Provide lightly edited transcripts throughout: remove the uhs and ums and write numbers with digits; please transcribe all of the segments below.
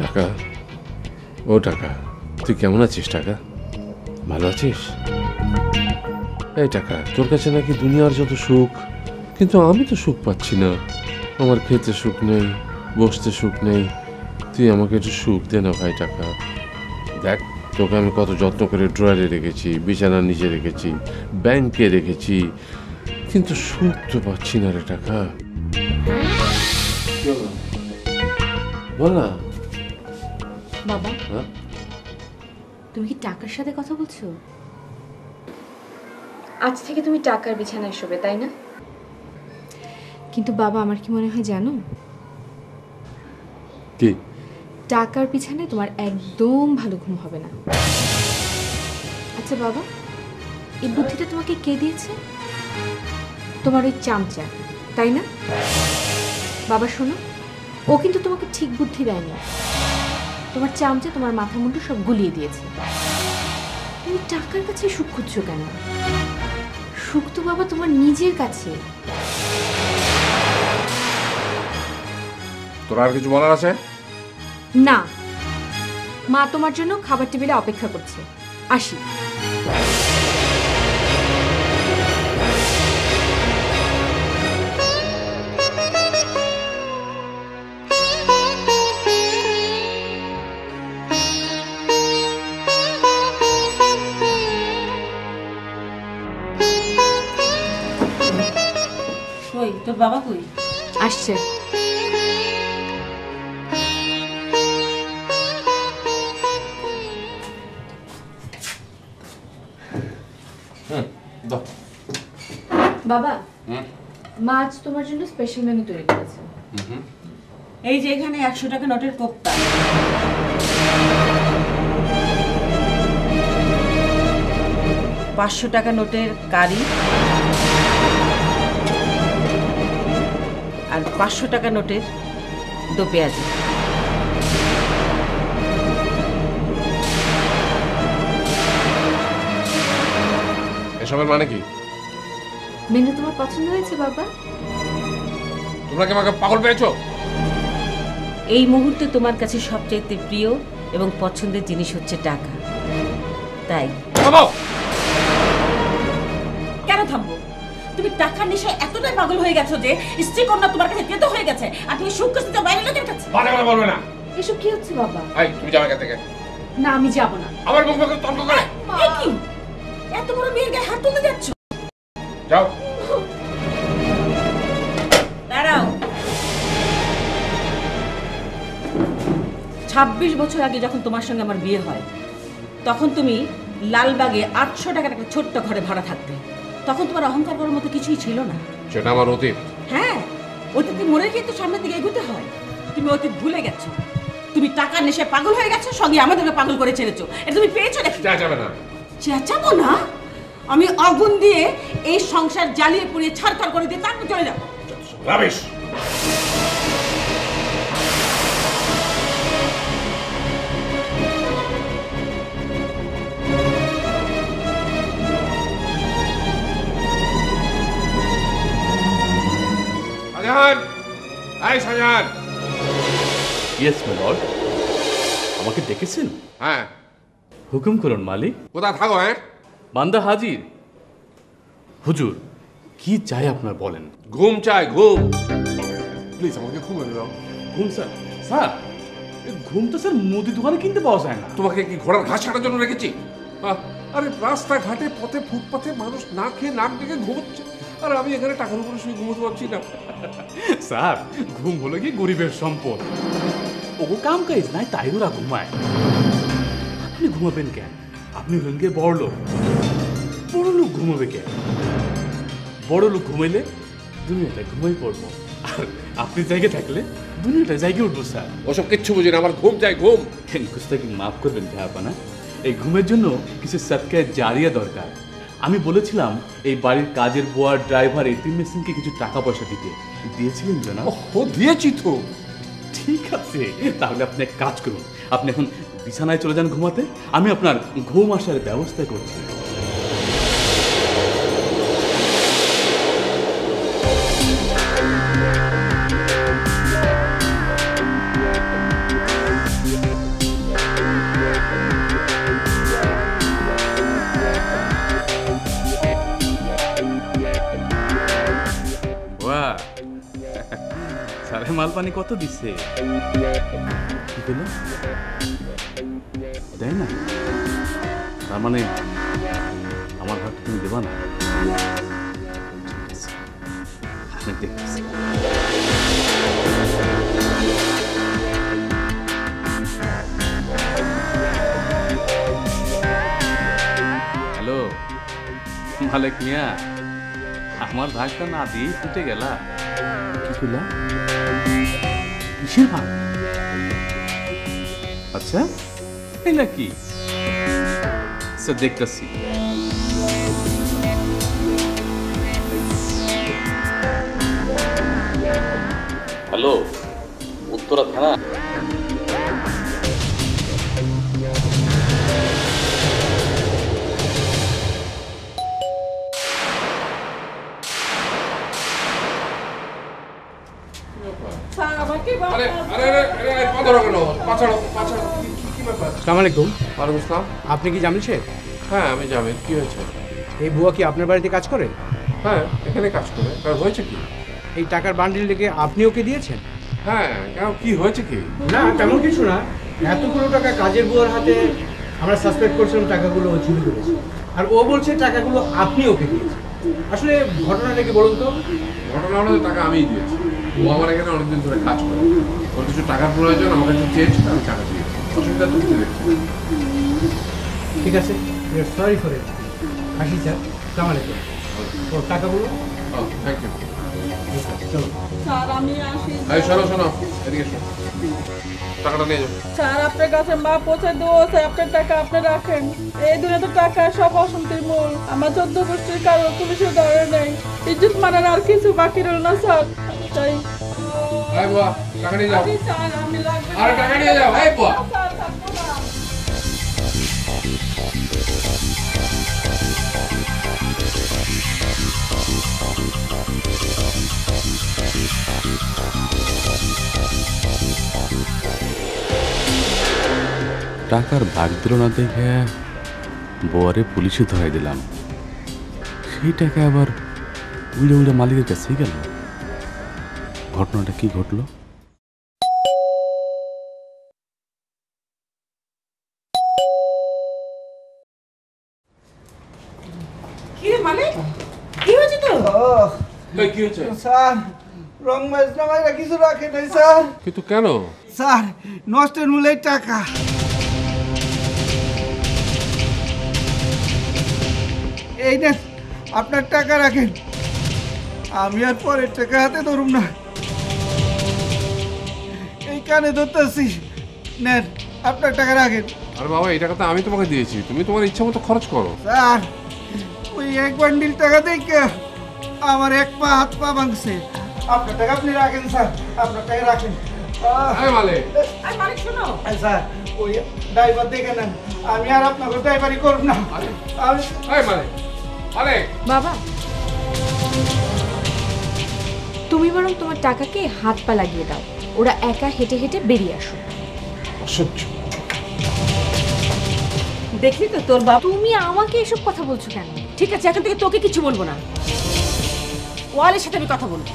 টাকা, ও টাকা, তুই কেমন আছিস টাকা? ভালো আছিস? এই টাকা, তোর কাছে নাকি দুনিয়ার যত সুখ, কিন্তু আমি তো সুখ পাচ্ছি না। আমার খেতে সুখ নেই, বসতে সুখ নেই। তুই আমাকে একটু সুখ দে না ভাই টাকা। দেখ, তোকে আমি কত যত্ন করে ড্রয়ারে রেখেছি, বিছানার নিচে রেখেছি, ব্যাংকে রেখেছি, কিন্তু সুখ তো পাচ্ছি না রে টাকা। বল না বাবা। তুমি কি টাকার সাথে কথা বলছো? আজ থেকে তুমি টাকার বিছানায় শোবে, তাই না? কিন্তু বাবা, আমার কি মনে হয় জানো? কি? টাকার পিছনে তোমার একদম ভালো ঘুম হবে না। আচ্ছা বাবা, এই বুদ্ধিটা তোমাকে কে দিয়েছে? তোমার ওই চামচা, তাই না? বাবা শোনো, ও কিন্তু তোমাকে ঠিক বুদ্ধি দেয়নি। তোমার চামচা তোমার মাথা মুন্ডু সব গুলিয়ে দিয়েছে। তুমি টাকার কাছে সুখ খুঁজছো কেন? সুখ তো বাবা তোমার নিজের কাছে। তোর আর কিছু বলার আছে? না, মা তোমার জন্য খাবার টেবিলে অপেক্ষা করছে। আসি। কই তোর বাবা কই? আসছে। বাবা, মা আজ তোমার জন্য স্পেশাল মেনু তৈরি করেছে। এই যে এখানে 100 টাকা নোটের কোপ্তা, 500 টাকা নোটের কারি, আর 500 টাকা নোটের দো পেঁয়াজি। এসবের মানে কি? মেনু তোমার পছন্দ হয়েছে বাবা? তোমরা কি আমাকে পাগল পেয়েছো? এই মুহূর্তে তোমার কাছে সবচাইতে প্রিয় এবং পছন্দের জিনিস হচ্ছে টাকা, তাই। কেন থামবো? তুমি টাকার নেশায় এতটাই পাগল হয়ে গেছো যে স্ত্রী কন্যা তোমার কাছে তেতো হয়ে গেছে, আর তুমি সুখ খুঁজতে বাইরে লোকের কাছে। বাজে কথা বলবে না। এসব কি হচ্ছে বাবা? এই তুমি যাও এখান থেকে। না, আমি যাব না। আবার মুখ মুখে তর্ক করে। এ কি? এত বড় মেয়ের গায়ে হাত তুলতে যাচ্ছ? যাও। দাঁড়াও। 26 বছর আগে যখন তোমার সঙ্গে আমার বিয়ে হয়, তখন তুমি লালবাগে 800 টাকার একটা ছোট্ট ঘরে ভাড়া থাকতে। তখন তোমার অহংকার করার মতো কিছুই ছিল না। সেটা আমার অতীত। হ্যাঁ, অতীতে মরে গিয়ে তো সামনের দিকে এগোতে হয়। তুমি অতীত ভুলে গেছো। তুমি টাকার নেশায় পাগল হয়ে গেছো, সঙ্গে আমাদেরকে পাগল করে ছেড়েছো। এটা তুমি পেয়েছো নাকি? চেঁচাবে না। চেঁচাবো না? আমি আগুন দিয়ে এই সংসার জ্বালিয়ে পুড়িয়ে ছাড়খাড় করে দিয়ে তারপর চলে যাবো। রাবিশ। শাহজাহান, এই শাহজাহান। Yes my lord. আমাকে ডেকেছেন? হ্যাঁ। হুকুম করুন মালিক। কোথায় থাকো? হ্যাঁ, বান্দা হাজির। হুজুর, কি চাই আপনার বলেন। ঘুম চাই, ঘুম। প্লিজ আমাকে ঘুমাতে দাও। ঘুম স্যার? স্যার, ঘুম তো স্যার মুদি দোকানে কিনতে পাওয়া যায় না। তোমাকে কি ঘোড়ার ঘাস কাটার জন্য রেখেছি? আরে রাস্তাঘাটে পথে ফুটপাথে মানুষ না খেয়ে নাক ডেকে ঘুমোচ্ছে, আর আমি এখানে টাকার উপরে শুয়ে ঘুমোতে পারছি না। স্যার, ঘুম হলো কি গরিবের সম্পদ। ওগো কাম কাজ নাই, তাই ওরা ঘুমায়। আপনি ঘুমাবেন কেন? আপনি হলেন গে বড় লোক। বড় লোক ঘুমাবে কেন? বড় লোক ঘুমাইলে দুনিয়াটা ঘুমাই পড়বো, আর আপনি জায়গায় থাকলে দুনিয়াটা জায়গায় উঠবো স্যার। ওসব কিচ্ছু বুঝি না, আমার ঘুম চাই, ঘুম। কুস্তাকে মাফ করবেন ভাইয়াপানা, এই ঘুমের জন্য কিছু সদকায়ে জারিয়া দরকার। আমি বলেছিলাম এই বাড়ির কাজের বুয়ার ড্রাইভার এটিএম মেশিনকে কিছু টাকা পয়সা দিতে। দিয়েছিলেন জনাব? ও দিয়েছি তো। ঠিক আছে, তাহলে আপনি এক কাজ করুন, আপনি এখন বিছানায় চলে যান ঘুমাতে, আমি আপনার ঘুম আসার ব্যবস্থা করছি। মাল পানি কত দিচ্ছে? কি পেল? দেয় না? তার মানে আমার ভাগ তুমি দেবা না? আমি দেখতেছি। হ্যালো মালিক মিয়া, আমার ভাগটা না দিয়ে ফুটে গেলা। কি করলা? কিসের ভাগ? আচ্ছা এই নাকি? স্যার দেখতেছি। হ্যালো, উত্তরা থানা। আসসালামু আলাইকুম। ওয়ালাইকুম আসসালাম। আপনি কি জামিল শেখ? হ্যাঁ আমি জামিল। কি হয়েছে? এই বুয়া কি আপনার বাড়িতে কাজ করে? হ্যাঁ এখানে কাজ করে। কারণ হয়েছে কি? এই টাকার বান্ডিল লেগে আপনি ওকে দিয়েছেন? হ্যাঁ কেন, কি হয়েছে কি? না তেমন কিছু না। এতগুলো টাকা কাজের বুয়ার হাতে আমরা সাসপেক্ট করছিলাম টাকাগুলো ও চুরি করেছে, আর ও বলছে টাকাগুলো আপনি ওকে দিয়েছেন। আসলে ঘটনাটা কি বলুন তো? ঘটনা হলো যে টাকা আমিই দিয়েছি। ও আমার এখানে অনেকদিন ধরে কাজ করে। ওর কিছু টাকার প্রয়োজন, আমার কাছে চেয়েছিল, আমি টাকা দিয়েছি। অসুবিধা তো কিছু দেখছি না। ঠিক আছে, সরি ফর ইট। আসি স্যার, আসসালামু আলাইকুম। ও টাকাগুলো থ্যাংক ইউ। চলো। স্যার আমি আসি। এই শোনো শোনো, এদিকে শোনো, টাকাটা নিয়ে যাও। স্যার আপনার কাছে মা পৌঁছে দেবো, স্যার আপনার টাকা আপনি রাখেন। এই দুনিয়াতে টাকা সব অশান্তির মূল। আমার 14 গোষ্ঠীর কারো পুলিশের ধরে নেই, ইজ্জত মানার আর কিছু বাকি রইল না স্যার। তাই এই বুয়া, টাকা নিয়ে যাও। স্যার আমি লাগবে। আরে টাকা নিয়ে যাও। এই বুয়া, স্যার থাকবো না। টাকার ভাগ দিল না দেখে বউয়ারে পুলিশে ধরাই দিলাম। সেই টাকা আবার উড়ে উড়ে মালিকের কাছেই গেল। ঘটনাটা কি ঘটলো? কি রে মালিক, কি হয়েছে তো? এই কি হয়েছে? স্যার রং ম্যাচ নামাইরা কিছু রাখে নাই স্যার। কিন্তু কেন? স্যার নষ্টের মূলের টাকা। এই নেন আপনার টাকা রাখেন, আমি আর পরের টাকা হাতে ধরুম না। এই কানে ধরতেছি, নেন আপনার টাকা রাখেন। আরে বাবা, এই টাকাটা আমি তোমাকে দিয়েছি, তুমি তোমার ইচ্ছা মতো খরচ করো। স্যার ওই এক বান্ডিল টাকা দেখে আমার এক পা হাত পা ভাঙছে। আপনার টাকা আপনি রাখেন স্যার, আপনার টাকা রাখেন। এই মালে, আর মালিক শোনো, স্যার ওই ড্রাইভার দেখে নেন, আমি আর আপনাকে ড্রাইভারি করব না। আমি এই মালে, আরে বাবা, তুমি বরং তোমার টাকাকে হাত পা লাগিয়ে দাও, ওরা একা হেঁটে হেঁটে বেরিয়ে আসো। অসহ্য। দেখলি তো তোর বাবা। তুমি আমাকে এসব কথা বলছো কেন? ঠিক আছে, এখন থেকে তোকে কিছু বলবো না, ওয়ালের সাথে আমি কথা বলবো।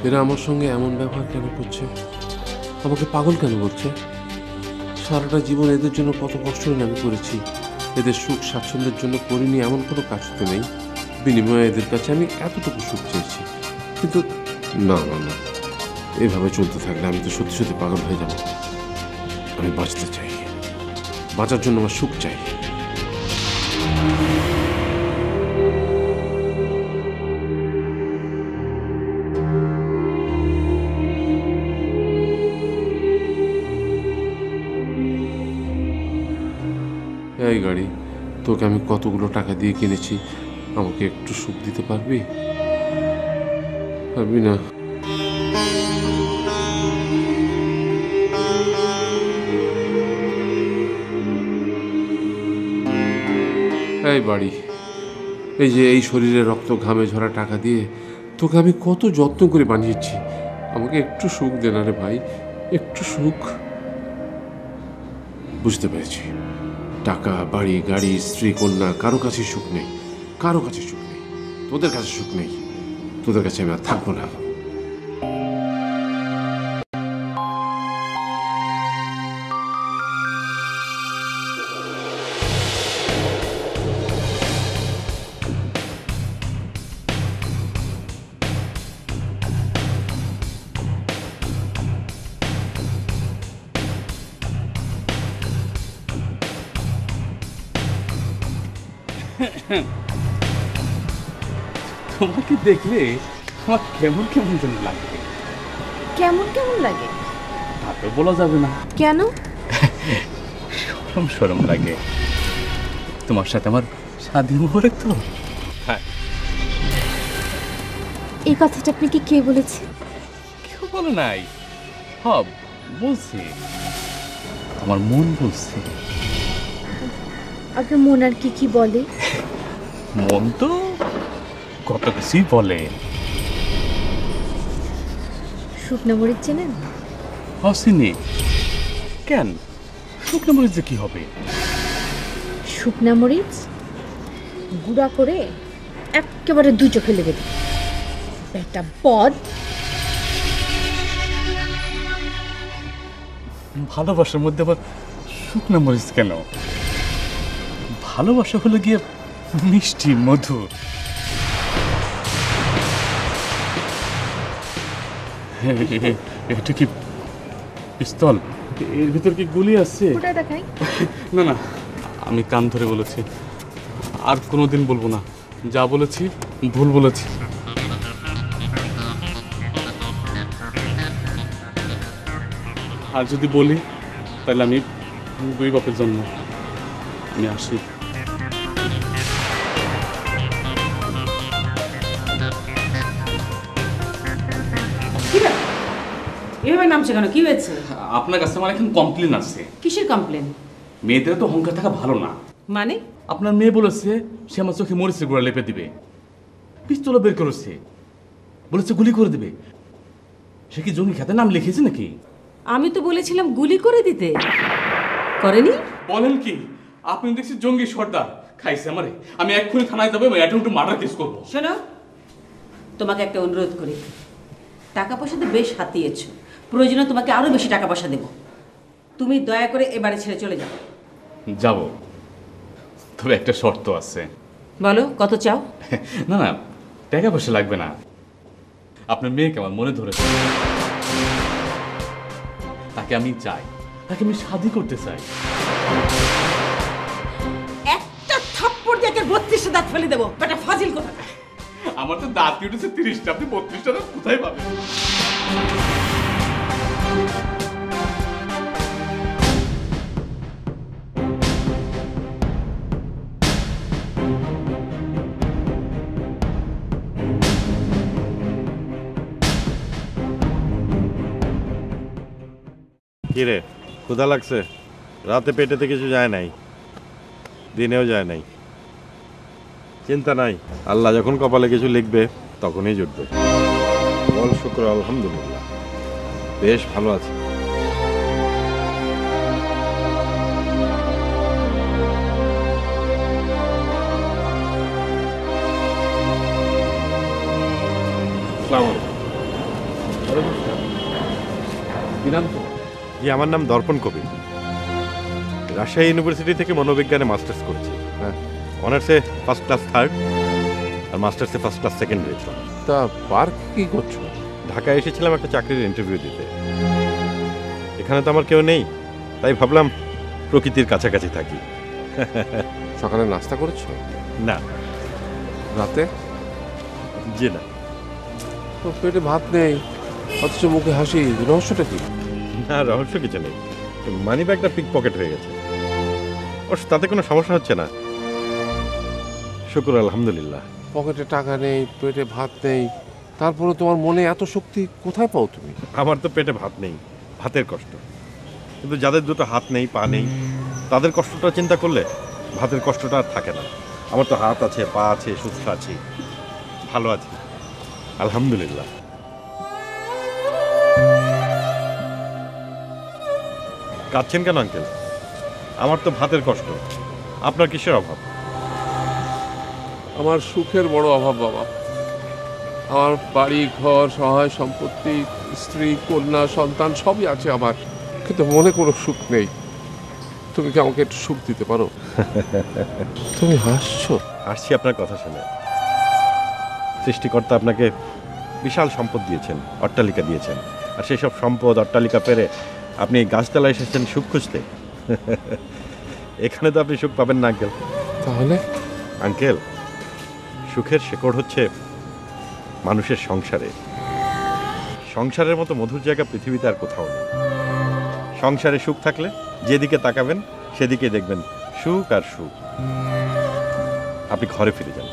এরা আমার সঙ্গে এমন ব্যবহার কেন করছে? আমাকে পাগল কেন বলছে? সারাটা জীবন এদের জন্য কত কষ্টই না আমি করেছি। এদের সুখ স্বাচ্ছন্দ্যের জন্য করিনি এমন কোনো কাজ তো নেই। বিনিময়ে এদের কাছে আমি এতটুকু সুখ চেয়েছি। কিন্তু না না না, এভাবে চলতে থাকলে আমি তো সত্যি সত্যি পাগল হয়ে যাব। আমি বাঁচতে চাই, বাঁচার জন্য আমার সুখ চাই। এই গাড়ি, তোকে আমি কতগুলো টাকা দিয়ে কিনেছি, আমাকে একটু সুখ দিতে পারবি? পারবি না? এই বাড়ি, এই যে এই শরীরে রক্ত ঘামে ঝরা টাকা দিয়ে তোকে আমি কত যত্ন করে বানিয়েছি, আমাকে একটু সুখ দে না রে ভাই, একটু সুখ। বুঝতে পেরেছি, টাকা, বাড়ি, গাড়ি, স্ত্রী, কন্যা, কারো কাছে সুখ নেই, কারো কাছে সুখ নেই, তোদের কাছে সুখ নেই, তোদের কাছে আমি আর থাকবো না। তোমাকে দেখলে আমার কেমন কেমন যেন লাগে। কেমন কেমন লাগে? তা তো বলা যাবে না। কেন? সরম সরম লাগে। তোমার সাথে আমার শাদী মোবারক তো। হ্যাঁ, এই কথাটা আপনাকে কে বলেছে? কেউ বলে নাই, হব বলছি, আমার মন বলছে। আপনার মন আর কি কি বলে? মন তো কত কিছুই বলে। শুকনো মরিচ চেনেন? হসিনি কেন? শুকনো মরিচ যে কি হবে? শুকনা মরিচ গুঁড়া করে একেবারে দুই চোখে লেগে দিই। একটা বদ। ভালোবাসার মধ্যে আবার শুকনো মরিচ কেন? ভালোবাসা হলো গিয়ে মিষ্টি, মধুর। এটা কি পিস্তল? এর ভিতর কি গুলি আছে? ওটা দেখাই। না না, আমি কান ধরে বলেছি, আর কোনোদিন বলবো না। যা বলেছি ভুল বলেছি। আর যদি বলি তাহলে আমি দুই বাপের জন্য। আমি আসি। এভাবে নামছে কেন? কি হয়েছে? আপনার কাছে আমার এখন কমপ্লেন আছে। কিসের কমপ্লেন? মেয়েদের তো অহংকার থাকা ভালো না। মানে? আপনার মেয়ে বলেছে সে আমার চোখে মরিচের গুঁড়া লেপে দিবে, পিস্তলও বের করেছে, বলেছে গুলি করে দিবে। সে কি জঙ্গি খাতে নাম লিখেছে নাকি? আমি তো বলেছিলাম গুলি করে দিতে, করেনি? বলেন কি? আপনি দেখছি জঙ্গি সর্দার খাইছে আমারে। আমি এক্ষুনি থানায় যাবো, অ্যাটেম্প টু মার্ডার কেস করবো। শোনো, তোমাকে একটা অনুরোধ করি। টাকা পয়সাতে বেশ হাতিয়েছ, প্রয়োজনে তোমাকে আরো বেশি টাকা পয়সা দেব। তুমি দয়া করে এবারে ছেড়ে চলে যাও। যাব, তবে একটা শর্ত আছে। বলো, কত চাও? না না, টাকা পয়সা লাগবে না। আপনার মেয়েকে আমার মনে ধরেছে, তাকে আমি চাই, তাকে আমি শাদী করতে চাই। একটা থাপ্পড় দিয়ে 32টা দাঁত ফেলে দেবো, বেটা ফাজিল কথা। আমার তো দাঁত উঠেছে 30টা, আপনি 32টা দাঁত কোথায় পাবেন? কিরে ক্ষুধা লাগছে? রাতে পেটেতে কিছু যায় নাই, দিনেও যায় নাই। চিন্তা নাই, আল্লাহ যখন কপালে কিছু লিখবে তখনই জুটবে। বল শুকর আলহামদুলিল্লাহ, বেশ ভালো আছে। কি নাম তো? জি, আমার নাম দর্পণ কবির। রাজশাহী ইউনিভার্সিটি থেকে মনোবিজ্ঞানে মাস্টার্স করেছি। হ্যাঁ, অনার্সে ফার্স্ট ক্লাস থার্ড, আর মাস্টার্সে ফার্স্ট ক্লাস সেকেন্ড হয়েছে। তা পার্ক কি করছো? ঢাকায় এসেছিলাম একটা চাকরির ইন্টারভিউ দিতে। এখানে তো আমার কেউ নেই, তাই ভাবলাম প্রকৃতির কাছাকাছি থাকি। সকালে নাস্তা করেছো? না। রাতে? জি না। তো পেটে ভাত নেই অথচ মুখে হাসি, রহস্যটা কি? না, রহস্য কিছু নেই, মানি ব্যাগটা পিক পকেট হয়ে গেছে। অবশ্য তাতে কোনো সমস্যা হচ্ছে না, শুকুর আলহামদুলিল্লাহ। পকেটে টাকা নেই, পেটে ভাত নেই, তারপরে তোমার মনে এত শক্তি কোথায় পাও তুমি? আমার তো পেটে ভাত নেই, ভাতের কষ্ট। কিন্তু যাদের দুটো হাত নেই, পা নেই, তাদের কষ্টটা চিন্তা করলে ভাতের কষ্টটা আর থাকে না। আমার তো হাত আছে, পা আছে, সুস্থ আছি, ভালো আছি, আলহামদুলিল্লাহ। কাঁদছেন কেন আঙ্কেল? আমার তো ভাতের কষ্ট, আপনার কিসের অভাব? আমার সুখের বড় অভাব বাবা। আমার বাড়ি ঘর, সহায় সম্পত্তি, স্ত্রী, কন্যা, সন্তান সবই আছে আমার, কিন্তু মনে কোনো সুখ নেই। তুমি কি আমাকে একটু সুখ দিতে পারো? তুমি হাসছো। আসছি আপনার কথা শুনে। সৃষ্টিকর্তা আপনাকে বিশাল সম্পদ দিয়েছেন, অট্টালিকা দিয়েছেন, আর সেই সব সম্পদ অট্টালিকা পেরে আপনি এই গাছতলায় এসেছেন সুখ খুঁজতে। এখানে তো আপনি সুখ পাবেন না আঙ্কেল। তাহলে? আঙ্কেল, সুখের শেকড় হচ্ছে মানুষের সংসারে। সংসারের মতো মধুর জায়গা পৃথিবীতে আর কোথাও নেই। সংসারে সুখ থাকলে যেদিকে তাকাবেন সেদিকে দেখবেন সুখ আর সুখ। আপনি ঘরে ফিরে যান।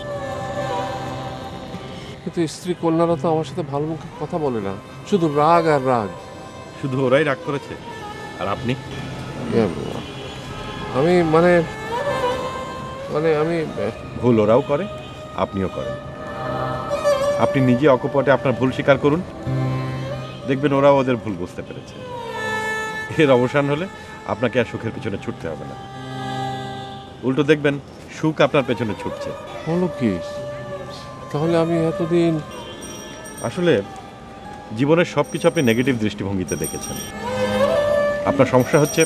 কিন্তু স্ত্রী কন্যারা তো আমার সাথে ভালো মুখে কথা বলে না, শুধু রাগ আর রাগ। শুধু ওরাই রাগ করেছে, আর আপনি? আমি মানে আমি ভুল ওরাও করে, আপনিও করেন। আপনি নিজে অকপটে আপনার ভুল স্বীকার করুন, দেখবেন ওরাও ওদের ভুল বুঝতে পেরেছে। এর অবসান হলে আপনাকে আর সুখের পিছনে ছুটতে হবে না, উল্টো দেখবেন সুখ আপনার পেছনে ছুটছে। হলো কি? তাহলে আমি এতদিন আসলে জীবনের সব কিছু আপনি নেগেটিভ দৃষ্টিভঙ্গিতে দেখেছেন। আপনার সমস্যা হচ্ছে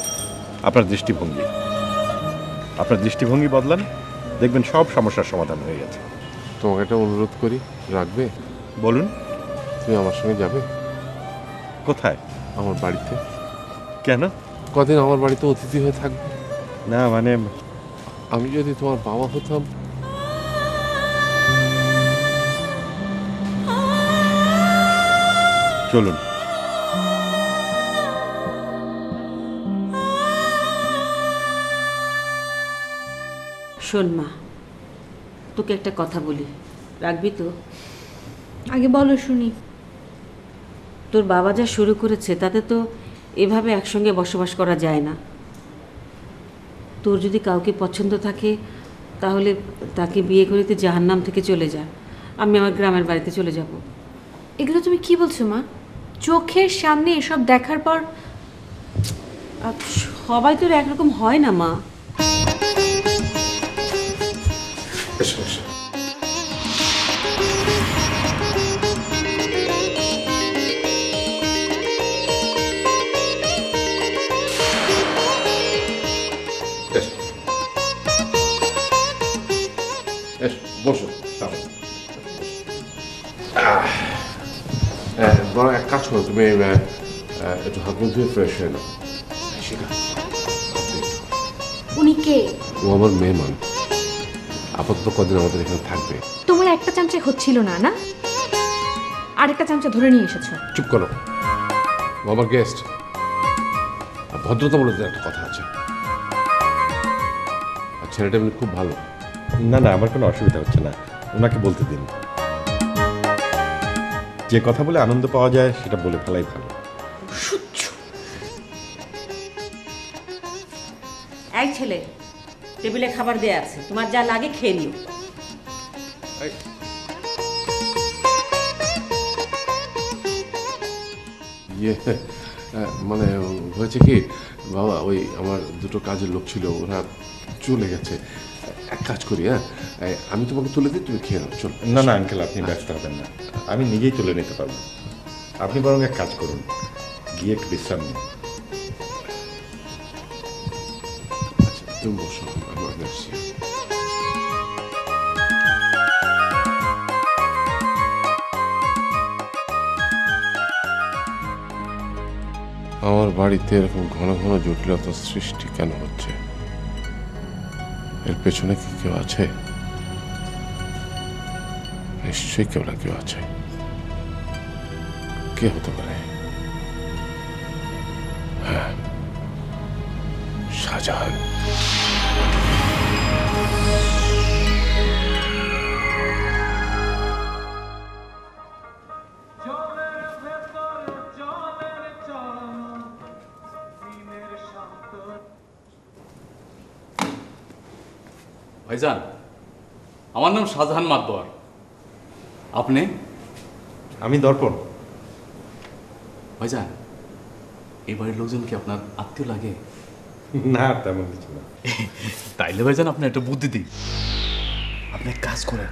আপনার দৃষ্টিভঙ্গি। আপনার দৃষ্টিভঙ্গি বদলান, দেখবেন সব সমস্যার সমাধান হয়ে গেছে। তোমাকে একটা অনুরোধ করি, রাখবে? বলুন। তুমি আমার সঙ্গে যাবে? কোথায়? আমার বাড়িতে। কেন? কদিন আমার বাড়িতে অতিথি হয়ে থাকবে। না মানে আমি যদি তোমার বাবা হতাম। চলুন। শোন মা, তোকে একটা কথা বলি, রাখবি তো? আগে বলো শুনি। তোর বাবা যা শুরু করেছে তাতে তো এভাবে একসঙ্গে বসবাস করা যায় না। তোর যদি কাউকে পছন্দ থাকে তাহলে তাকে বিয়ে করে তুই জাহান্নাম থেকে চলে যা, আমি আমার গ্রামের বাড়িতে চলে যাব। এগুলো তুমি কি বলছো মা? চোখের সামনে এসব দেখার পর? সবাই তো একরকম হয় না মা। এসো এসো। বসো। বরং এক কাজ করো, তুমি একটু হাত মুখ ধুয়ে ফ্রেশ হয়ে নাও। উনি কে? ও আমার মেহমান, আপাতত কদিন আমাদের এখানে থাকবে। তোমার একটা চামচে হচ্ছিল না না? আরেকটা চামচা ধরে নিয়ে এসেছো। চুপ করো, ও আমার গেস্ট। ভদ্রতা বলে একটা কথা আছে। আর ছেলেটা এমনি খুব ভালো। না না, আমার কোনো অসুবিধা হচ্ছে না, ওনাকে বলতে দিন। যে কথা বলে আনন্দ পাওয়া যায় সেটা বলে ফেলাই ভালো। এই ছেলে, টেবিলে খাবার দেয়া আছে, তোমার যা লাগে খেয়ে নিও। ইয়ে মানে হয়েছে কি বাবা, ওই আমার দুটো কাজের লোক ছিল, ওরা চলে গেছে। এক কাজ করি, হ্যাঁ আমি তোমাকে তুলে দিই, তুমি খেয়ে নাও। চল। না না আঙ্কেল, আপনি ব্যস্ত হবেন না, আমি নিজেই তুলে নিতে পারবো। আপনি বরং এক কাজ করুন, গিয়ে একটু বিশ্রাম নিন। আচ্ছা তুমি বসো, আমি আসছি। আমার বাড়িতে এরকম ঘন ঘন জটিলতার সৃষ্টি কেন হচ্ছে? এর পেছনে কি কেউ আছে? নিশ্চয়ই কেউ না কেউ আছে। কে হতে পারে? হ্যাঁ, শাহজাহান। ভাইজান, আমার নাম শাহজাহান মাতবর। আপনি? আমি দর্পণ। ভাইজান, এই বাড়ির লোকজন কি আপনার আত্মীয় লাগে? না, তেমন কিছু না। তাইলে ভাইজান আপনি একটা বুদ্ধি দিন। আপনি এক কাজ করেন,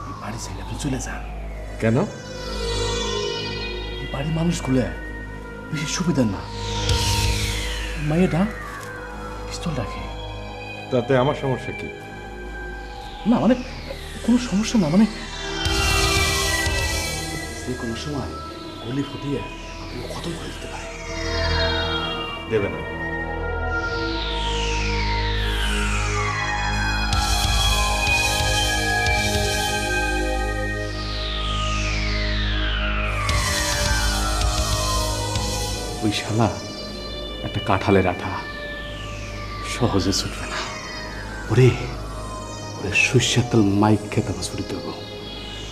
এই বাড়ি ছেড়ে আপনি চলে যান। কেন? এই বাড়ির মানুষগুলো বেশি সুবিধার না। মায়েরা পিস্তল রাখে। তাতে আমার সমস্যা কি? না মানে কোনো সমস্যা না, মানে যে কোনো সময় গুলি ফুটিয়ে আপনি খতম করে দিতে পারে। দেবে না। ওই শালা একটা কাঁঠালের আঠা, সহজে ছুটবে না। ওরে ওরে সর্ষের তেল মাইক খেতে আমার ছুটি দেবো।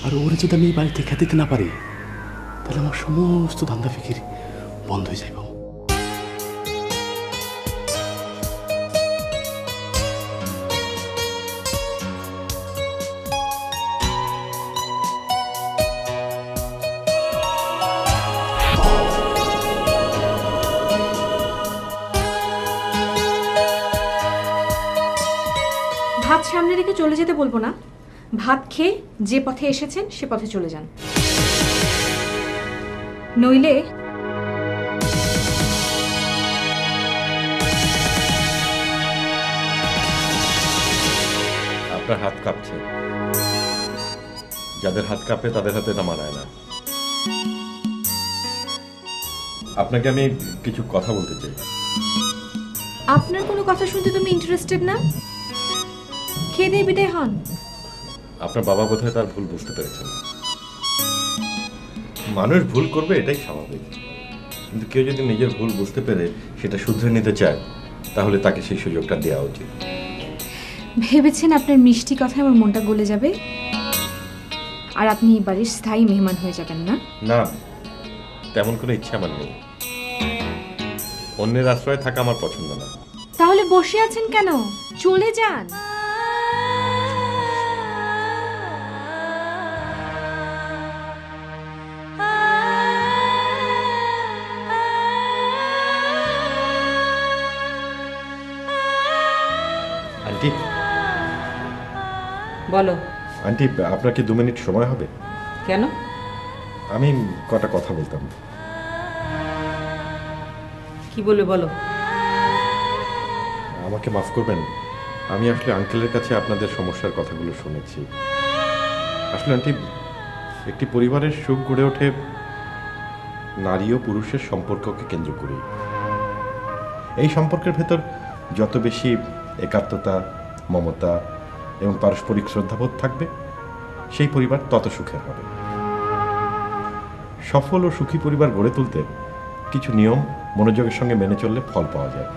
আর ওরে যদি আমি এই বাড়িতে খেতে দিতে না পারি, তাহলে আমার সমস্ত ধান্দা ফিকির বন্ধ হয়ে যাইব। ভাত সামনে রেখে চলে যেতে বলবো না, ভাত খেয়ে যে পথে এসেছেন সে পথে চলে যান, নইলে আপনার হাত কাঁপছে। যাদের হাত কাঁপে তাদের হাতে না মানায় না। আপনাকে আমি কিছু কথা বলতে চাই। আপনার কোনো কথা শুনতে তুমি ইন্টারেস্টেড না? খেয়ে দিয়ে বিদায় হন। আপনার বাবা বোধহয় তার ভুল বুঝতে পেরেছেন। মানুষ ভুল করবে, এটাই স্বাভাবিক। কিন্তু কেউ যদি নিজের ভুল বুঝতে পেরে সেটা শুধরে নিতে চায়, তাহলে তাকে সেই সুযোগটা দেওয়া উচিত। ভেবেছেন আপনার মিষ্টি কথায় আমার মনটা গলে যাবে আর আপনি এই বাড়ির স্থায়ী মেহমান হয়ে যাবেন না? না, তেমন কোনো ইচ্ছা আমার নেই। অন্যের আশ্রয়ে থাকা আমার পছন্দ না। তাহলে বসে আছেন কেন? চলে যান। আন্টি, বলো। আন্টি, আপনার কি 2 মিনিট সময় হবে? কেন? আমি কটা কথা বলতাম। কি বলবে বলো। আমাকে মাফ করবেন, আমি আসলে আঙ্কেলের কাছে আপনাদের সমস্যার কথাগুলো শুনেছি। আসলে আন্টি, একটি পরিবারের সুখ গড়ে ওঠে নারী ও পুরুষের সম্পর্ককে কেন্দ্র করেই। এই সম্পর্কের ভেতর যত বেশি একাত্মতা, মমতা এবং পারস্পরিক শ্রদ্ধাবোধ থাকবে, সেই পরিবার তত সুখের হবে। সফল ও সুখী পরিবার গড়ে তুলতে কিছু নিয়ম মনোযোগের সঙ্গে মেনে চললে ফল পাওয়া যায়।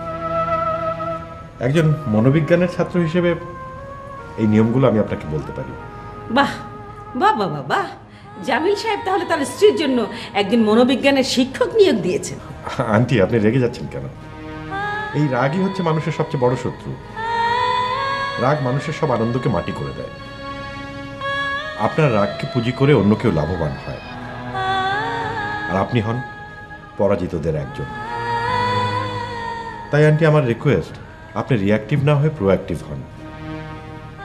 একজন মনোবিজ্ঞানের ছাত্র হিসেবে এই নিয়মগুলো আমি আপনাকে বলতে পারি। বাহ বাহ বাহ বাহ বাহ, জামিল সাহেব তাহলে তার স্ত্রীর জন্য একজন মনোবিজ্ঞানের শিক্ষক নিয়োগ দিয়েছেন। আন্টি, আপনি রেগে যাচ্ছেন কেন? এই রাগই হচ্ছে মানুষের সবচেয়ে বড় শত্রু। রাগ মানুষের সব আনন্দকে মাটি করে দেয়। আপনার রাগকে পুঁজি করে অন্য কেউ লাভবান হয়, আর আপনি হন পরাজিতদের একজন। তাই আন্টি, আমার রিকোয়েস্ট, আপনি রিঅ্যাক্টিভ না হয়ে প্রোঅ্যাক্টিভ হন।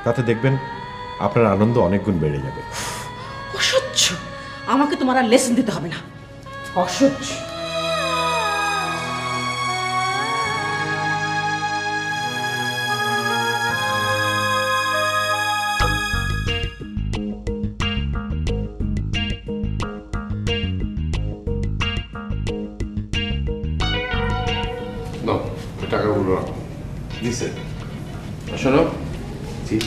তাতে দেখবেন আপনার আনন্দ অনেক গুণ বেড়ে যাবে। অসহ্য, আমাকে তোমার আর লেসন দিতে হবে না। অসহ্য। নাও, ওই টাকাগুলো রাখো। দিছে। শোনো, জি।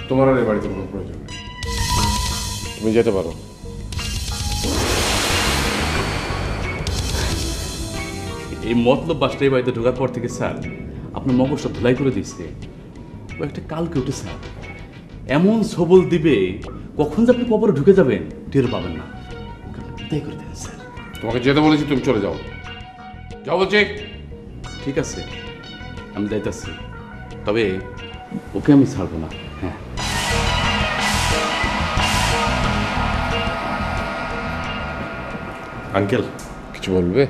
তোমার আর এই বাড়িতে কোনো প্রয়োজন নেই, তুমি যেতে পারো। এই মতলব বাসটা এই বাড়িতে ঢোকার পর থেকে স্যার আপনার মগজটা ধুলাই করে দিচ্ছে। ও একটা কালকে উঠে স্যার এমন সবল দিবে, কখন যে আপনি কবরে ঢুকে যাবেন টের পাবেন না। ওকে আপনি বিদায় করে দেন স্যার। তোমাকে যেতে বলেছি, তুমি চলে যাও। যাও বলছি। ঠিক আছে, আমি যাইতাছি। তবে ওকে আমি ছাড়বো না। হ্যাঁ, আঙ্কেল, কিছু বলবে?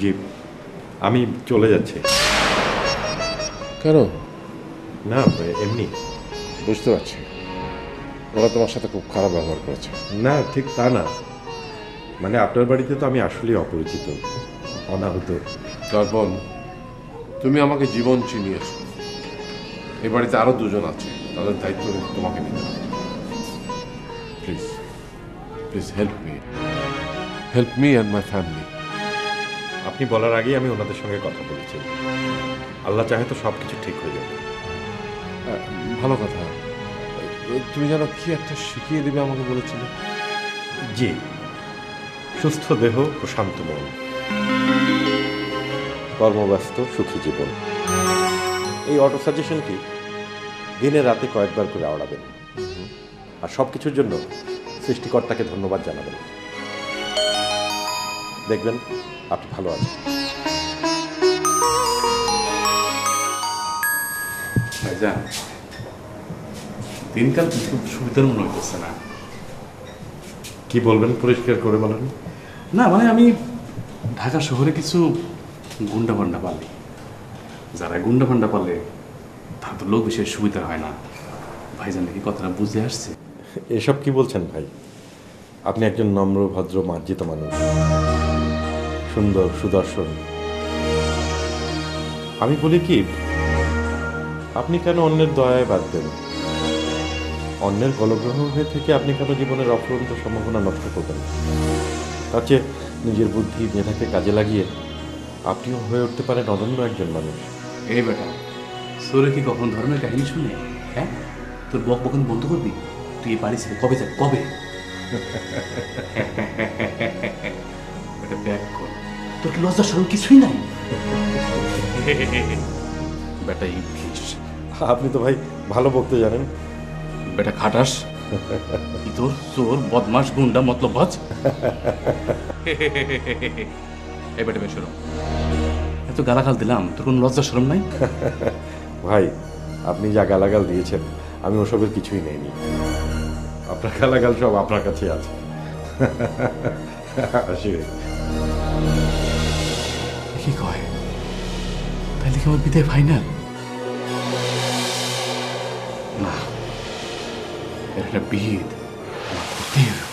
জি, আমি চলে যাচ্ছি। কেন? না, এমনি। বুঝতে পারছি, ওরা তোমার সাথে খুব খারাপ ব্যবহার করেছে। না, ঠিক তা না, মানে আপনার বাড়িতে তো আমি আসলেই অপরিচিত, অনাহত। তারপর তুমি আমাকে জীবন চিনিয়েছ। এই বাড়িতে আরো দুজন আছে, তাদের দায়িত্ব কিন্তু তোমাকে নিতে হবে। Please please help me and my family. আপনি বলার আগেই আমি ওনাদের সঙ্গে কথা বলেছি। আল্লাহ চাহে তো সব কিছু ঠিক হয়ে যাবে। ভালো কথা। তুমি যেন কি একটা শিখিয়ে দেবে আমাকে বলেছিলে। জি, সুস্থ দেহ ও শান্ত মন, কর্মব্যস্ত সুখী জীবন। এই অটো সাজেশনটি দিনে রাতে কয়েকবার করে আওড়াবেন, আর সব কিছুর জন্য সৃষ্টিকর্তাকে ধন্যবাদ জানাবেন। দেখবেন আপনি ভালো আছেন। ভাইজান, দিনকাল খুব সুবিধার মনে হইতেছে না। কি বলবেন, পরিষ্কার করে বলেন। না মানে আমি ঢাকা শহরে কিছু গুন্ডা পান্ডা পালি, যারা গুন্ডা পান্ডা পালে তার তো লোক বিশেষ সুবিধা হয় না। ভাইজান নাকি কথাটা বুঝে আসছে? এসব কি বলছেন ভাই? আপনি একজন নম্র, ভদ্র, মার্জিত মানুষ, সুন্দর, সুদর্শন। আমি বলি কি, আপনি কেন অন্যের দয়ায় বাদ দেন? অন্যের গলগ্রহ হয়ে থেকে আপনি কেন জীবনের অফুরন্ত সম্ভাবনা নষ্ট করবেন? তার চেয়ে নিজের বুদ্ধি মেধাকে কাজে লাগিয়ে আপনিও হয়ে উঠতে পারেন অনন্য একজন মানুষ। এই বেটা, তোরে কি কখন ধর্মের কাহিনী শুনে? হ্যাঁ, তোর বক বকন বন্ধ করবি? তুই এই বাড়ি ছেড়ে কবে যাবি? কবে? এটা ব্যাক কর, তোর কি লজ্জা শরম কিছুই নাই? বেটা ইবলিশ। আপনি তো ভাই ভালো বকতে জানেন। বেটা খাটাস, তোর চোর, বদমাস, গুন্ডা, মতলববাজ। এই বেটা বেশরম, এত গালাগাল দিলাম, তোর কোনো লজ্জা শরম নাই? ভাই, আপনি যা গালাগাল দিয়েছেন আমি ওসবের কিছুই নেইনি। আপনার গালাগাল সব আপনার কাছে আছে। আসলে কি কয়? তাহলে কি আমার বিদায় ফাইনাল? না, এর একটা বিদ আমার করতেই হবে।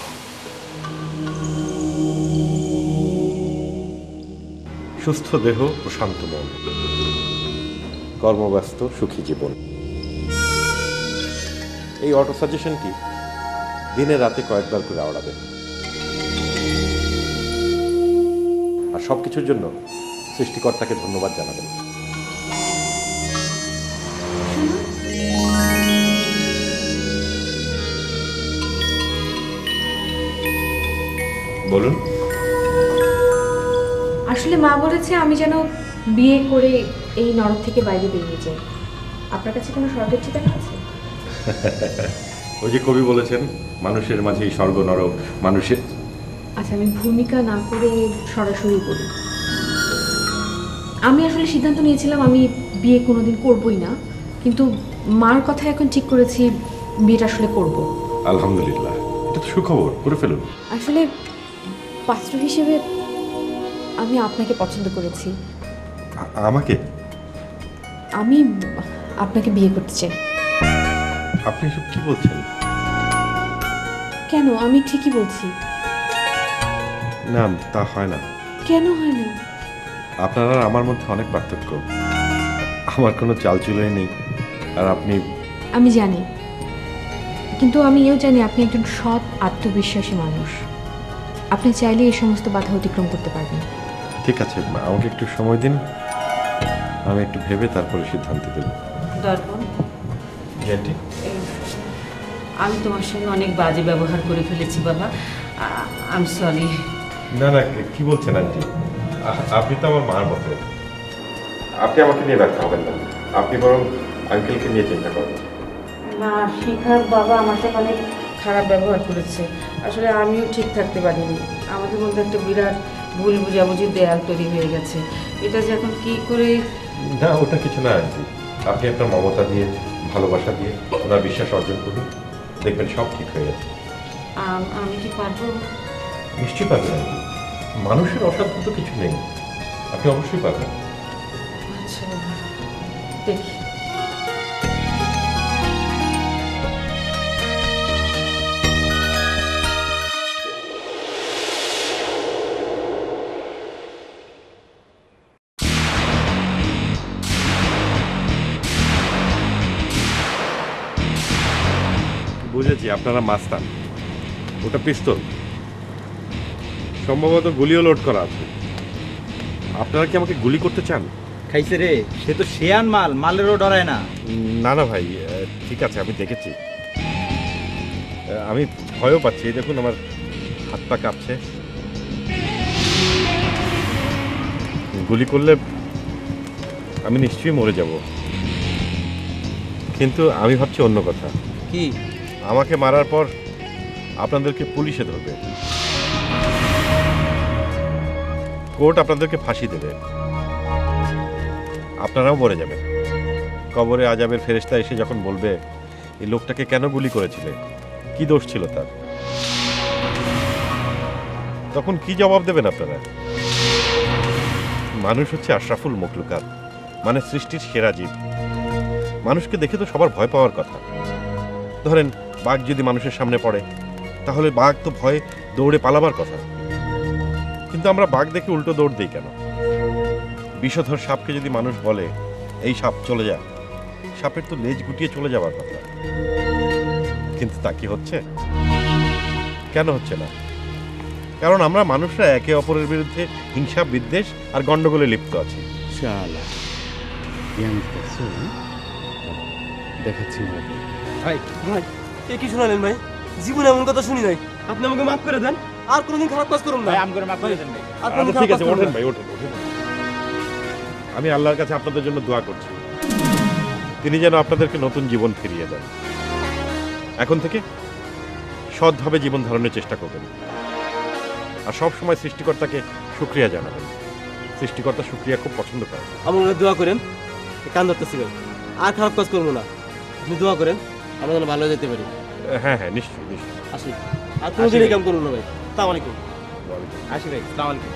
সুস্থ দেহ ও শান্ত মন, কর্মব্যস্ত সুখী জীবন। এই অটো সাজেশনটি দিনে রাতে কয়েকবার করে আওড়াবেন, আর সব কিছুর জন্য সৃষ্টিকর্তাকে ধন্যবাদ জানাবেন। বলুন। আসলে মা বলেছে আমি যেন বিয়ে করে এই নরক থেকে বাইরে বেরিয়ে যাই। আপনার কাছে কোনো স্বর্গের ঠিকানা আছে? ওই যে কবি বলেছেন, মানুষের মাঝেই স্বর্গ নরক, মানুষের। আচ্ছা, আমি ভূমিকা না করে সরাসরি বলি। আমি আসলে সিদ্ধান্ত নিয়েছিলাম আমি বিয়ে কোনোদিন করবই না, কিন্তু মার কথা এখন ঠিক করেছি বিয়েটা আসলে করব। আলহামদুলিল্লাহ, এটা তো সুখবর, করে ফেলুন। আসলে পাত্র হিসেবে আমি আপনাকে পছন্দ করেছি। আমাকে? আমি আপনাকে বিয়ে করতে চাই। আপনি এসব কি বলছেন? কেন? আমি ঠিকই বলছি। না, তা হয় না। কেন হয় না? আপনার আর আমার মধ্যে অনেক পার্থক্য। আমার কোনো চালচুলোই নেই, আর আপনি। আমি জানি, কিন্তু আমি এও জানি আপনি একজন সৎ, আত্মবিশ্বাসী মানুষ। আপনি চাইলে এই সমস্ত বাধা অতিক্রম করতে পারবেন। ঠিক আছে, আমাকে একটু সময় দিন, আমি একটু ভেবে তারপরে সিদ্ধান্ত দেব। দর্পণ, জ্যান্টি, আমি তোমার সঙ্গে অনেক বাজে ব্যবহার করে ফেলেছি বাবা, আই এম সরি। না না, কি বলছেন আন্টি? আপনি তো আমার মার মতো। আপনি আমাকে নিয়ে ব্যস্ত হবেন না, আপনি বরং আঙ্কেলকে নিয়ে চিন্তা করবেন। না, শিখার বাবা আমার সাথে অনেক খারাপ ব্যবহার করেছে। আসলে আমিও ঠিক থাকতে পারিনি। আমাদের মধ্যে একটা বিরাট ভুল বুঝাবুঝি দেয়াল তৈরি হয়ে গেছে। এটা যে এখন কি করে। না, ওটা কিছু না আন্টি, আপনি আপনার মমতা দিয়ে, ভালোবাসা দিয়ে ওনার বিশ্বাস অর্জন করুন, দেখবেন সব ঠিক হয়ে গেছে। আমি কি পারবো? নিশ্চয়ই পারবেন। মানুষের অসাধ্য তো কিছু নেই, আপনি অবশ্যই পারবেন। আচ্ছা দেখি। বুঝেছি, আপনারা মাস্তান। ওটা পিস্তল, সম্ভবত গুলিও লোড করা আছে। আপনারা কি আমাকে গুলি করতে চান? খাইছে রে, সে তো শেয়ান মাল, মালেরও ডরায় না। না না ভাই, ঠিক আছে, আমি দেখেছি। আমি ভয়ও পাচ্ছি, এই দেখুন আমার হাত পা কাঁপছে। গুলি করলে আমি নিশ্চয়ই মরে যাব, কিন্তু আমি ভাবছি অন্য কথা। কি? আমাকে মারার পর আপনাদেরকে পুলিশে ধরবে, কোর্ট আপনাদেরকে ফাঁসি দেবে, আপনারাও মরে যাবেন। কবরে আজাবের ফেরেশতা এসে যখন বলবে এই লোকটাকে কেন গুলি করেছিলে, কি দোষ ছিল তার, তখন কি জবাব দেবেন আপনারা? মানুষ হচ্ছে আশরাফুল মখলুকাত, মানে সৃষ্টির সেরা জীব। মানুষকে দেখে তো সবার ভয় পাওয়ার কথা। ধরেন বাঘ যদি মানুষের সামনে পড়ে, তাহলে বাঘ তো ভয়ে দৌড়ে পালাবার কথা, কিন্তু আমরা বাঘ দেখে উল্টো দৌড় দিই কেন? বিষধর সাপকে যদি মানুষ বলে এই সাপ চলে যা, সাপের তো লেজ গুটিয়ে চলে যাওয়ার কথা, কিন্তু তা কি হচ্ছে? কেন হচ্ছে না? কারণ আমরা মানুষরা একে অপরের বিরুদ্ধে হিংসা, বিদ্বেষ আর গন্ডগোলে লিপ্ত আছি। শালা জ্ঞান করছো, দেখাচ্ছি ভাই ভাই এ কি শোনালেন ভাই? জীবনে এমন কথা শুনি নাই। আপনি আমাকে মাফ করে দেন, আর কোনোদিন খারাপ কাজ করুন না। ভাই, আমি করে মাফ করে দেন ভাই। আর কোনোদিন ঠিক খারাপ আছে, কাজ করুন ওঠেন না। ভাই, ওঠেন ওঠেন। আমি আল্লাহর কাছে আপনাদের জন্য দোয়া করছি, তিনি যেন আপনাদেরকে নতুন জীবন ফিরিয়ে দেন। এখন থেকে সৎভাবে জীবন ধারণের চেষ্টা করবেন, আর সব সময় সৃষ্টিকর্তাকে শুকরিয়া জানাবেন। সৃষ্টিকর্তা শুকরিয়া খুব পছন্দ করেন। আমার মনে হয় দোয়া করেন, কান ধরতেছি ভাই, আর খারাপ কাজ করবো না। আপনি দোয়া করেন আমরা যেন ভালো হয়ে যেতে পারি। হ্যাঁ হ্যাঁ, নিশ্চয়ই নিশ্চয়ই। আসি, আর কোনোদিন এই কাম করুন না ভাই। আসসালামু আলাইকুম। আসি ভাই, আসসালামু আলাইকুম।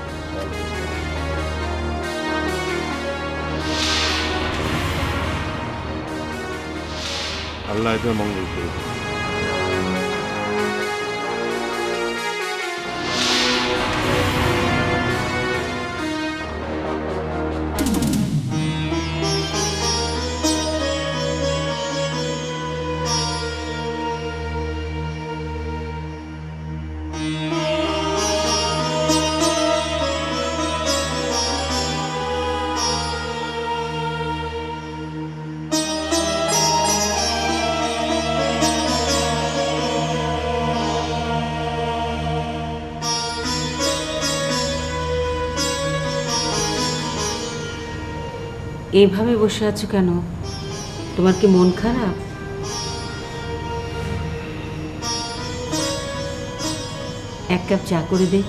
আল্লাহ এদের মঙ্গল করুন। এইভাবে বসে আছো কেন? তোমার কি মন খারাপ? এক কাপ চা করে দে।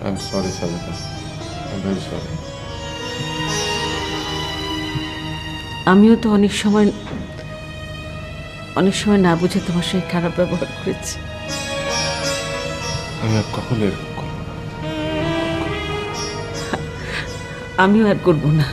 I'm sorry, Sadaka. I'm very sorry. আমিও তো অনেক সময় না বুঝে তোমার সঙ্গে খারাপ ব্যবহার করেছি। আমি আর কখনো এরকম করবো না। আমিও আর করবো না।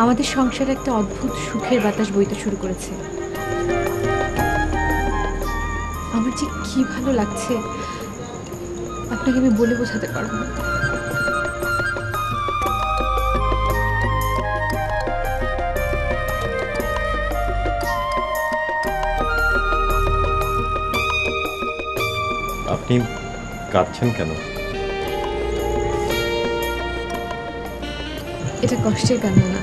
আমাদের সংসারে একটা অদ্ভুত সুখের বাতাস বইতে শুরু করেছে। আমার যে কি ভালো লাগছে আপনাকে আমি বলে বোঝাতে পারবো না। আপনি কাঁদছেন কেন? এটা কষ্টের কান্না না,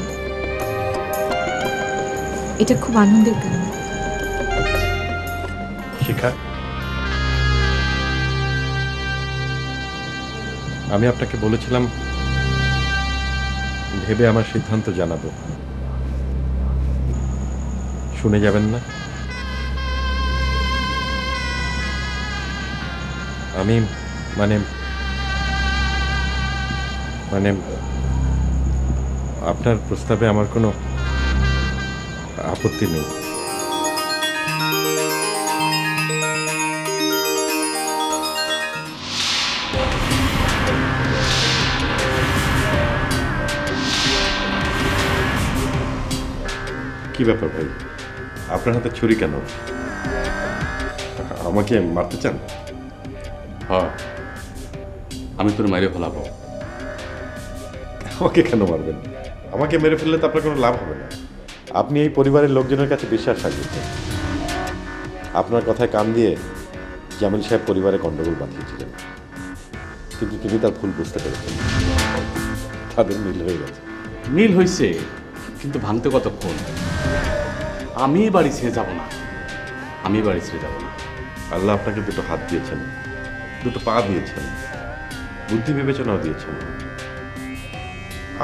এটা খুব আনন্দের কান্না। শিখা, আমি আপনাকে বলেছিলাম ভেবে আমার সিদ্ধান্ত জানাবো, শুনে যাবেন না? আমি মানে মানে আপনার প্রস্তাবে আমার কোনো আপত্তি নেই। কি ব্যাপার ভাই, আপনার হাতে ছুরি কেন? আমাকে মারতে চান? হ্যাঁ, আমি তোর মাইরে ফেলাবো। আমাকে কেন মারবেন? আমাকে মেরে ফেললে তো আপনার কোনো লাভ হবে না। আপনি এই পরিবারের লোকজনের কাছে বিশ্বাস রাখবেন। আপনার কথায় কান দিয়ে জামিল সাহেব পরিবারে গন্ডগোল বাঁধিয়েছিলেন, কিন্তু তিনি তার ভুল বুঝতে পেরেছেন, তাদের মিল হয়ে গেছে। মিল হয়েছে, কিন্তু ভাঙতে কতক্ষণ? আমি বাড়ি ছেড়ে যাব না, আমি বাড়ি ছেড়ে যাব না। আল্লাহ আপনাকে দুটো হাত দিয়েছেন, দুটো পা দিয়েছেন, বুদ্ধি বিবেচনাও দিয়েছেন।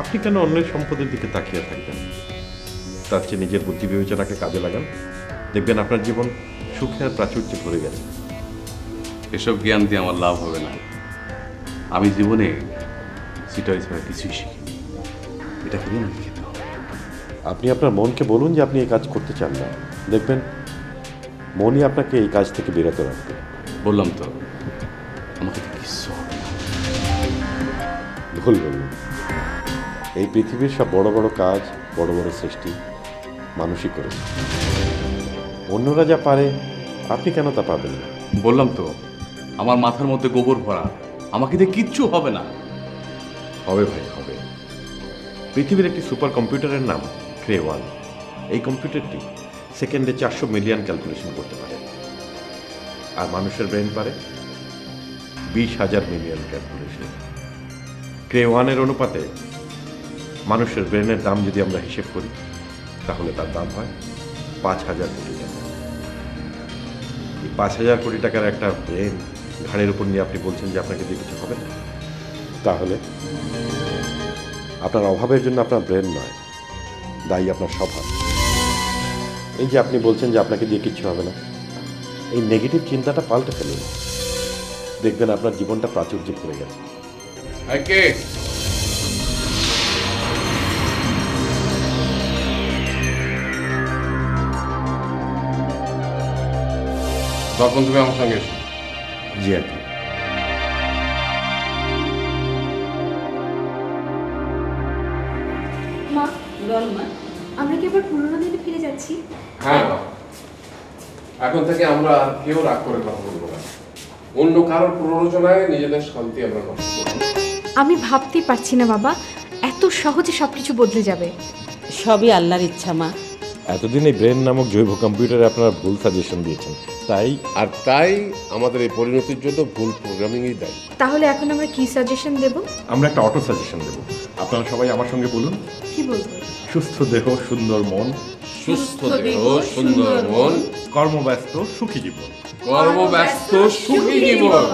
আপনি কেন অন্যের সম্পদের দিকে তাকিয়ে থাকবেন? তার চেয়ে নিজের বুদ্ধি বিবেচনাকে কাজে লাগান, দেখবেন আপনার জীবন সুখে আর প্রাচুর্যে ভরে গেছে। এসব জ্ঞান দিয়ে আমার লাভ হবে না। আমি জীবনে সিটারি ছাড়া কিছুই শিখিনি, এটা কিনে আমাকে খেতে হবে। আপনি আপনার মনকে বলুন যে আপনি এই কাজ করতে চান না, দেখবেন মনই আপনাকে এই কাজ থেকে বিরত রাখবে। বললাম তো, আমাকে কিচ্ছু হবে না। ভুল বলুন। এই পৃথিবীর সব বড় বড় কাজ, বড় বড় সৃষ্টি মানুষই করেছে। অন্যরা যা পারে আপনি কেন তা পাবেন না? বললাম তো, আমার মাথার মধ্যে গোবর ভরা, আমাকে দিয়ে কিচ্ছু হবে না। হবে ভাই, হবে। পৃথিবীর একটি সুপার কম্পিউটারের নাম ক্রে-1। এই কম্পিউটারটি সেকেন্ডে 400 মিলিয়ন ক্যালকুলেশন করতে পারে, আর মানুষের ব্রেন পারে 20,000 মিলিয়ন ক্যালকুলেশন। ক্রে-1-এর অনুপাতে মানুষের ব্রেনের দাম যদি আমরা হিসেব করি, তাহলে তার দাম হয় 5,000 কোটি টাকা। এই 5,000 কোটি টাকার একটা ব্রেন ঘাড়ের উপর নিয়ে আপনি বলছেন যে আপনাকে দিয়ে কিছু হবে না? তাহলে আপনার অভাবের জন্য আপনার ব্রেন নয়, দায়ী আপনার স্বভাব। এই যে আপনি বলছেন যে আপনাকে দিয়ে কিচ্ছু হবে না, এই নেগেটিভ চিন্তাটা পাল্টে ফেলুন, দেখবেন আপনার জীবনটা প্রাচুর্যে ভরে গেছে। তখন তুমি আমার সঙ্গে এসো। জি আর কি। মা, আমরা কি আবার পুরোনো দিনে ফিরে যাচ্ছি? হ্যাঁ, এখন থেকে আমরা আর কেউ রাগ করে কথা বলবো না। অন্য কারোর প্ররোচনায় নিজেদের শান্তি আমরা নষ্ট করবো না। আমি ভাবতেই পারছি না বাবা, এত সহজে সবকিছু বদলে যাবে। সবই আল্লাহর ইচ্ছা মা। এতদিন এই ব্রেন নামক জৈব কম্পিউটারে আপনারা ভুল সাজেশন দিয়েছেন, তাই আমাদের এই পরিণতির জন্য ভুল প্রোগ্রামিংই দেয়। তাহলে এখন আমরা কি সাজেশন দেব? আমরা একটা অটো সাজেশন দেব। আপনারা সবাই আমার সঙ্গে বলুন, কি বলবো? সুস্থ দেহ সুন্দর মন, সুস্থ দেহ সুন্দর মন, কর্মব্যস্ত সুখী জীবন। কর্মব্যস্ত সুখী জীবন।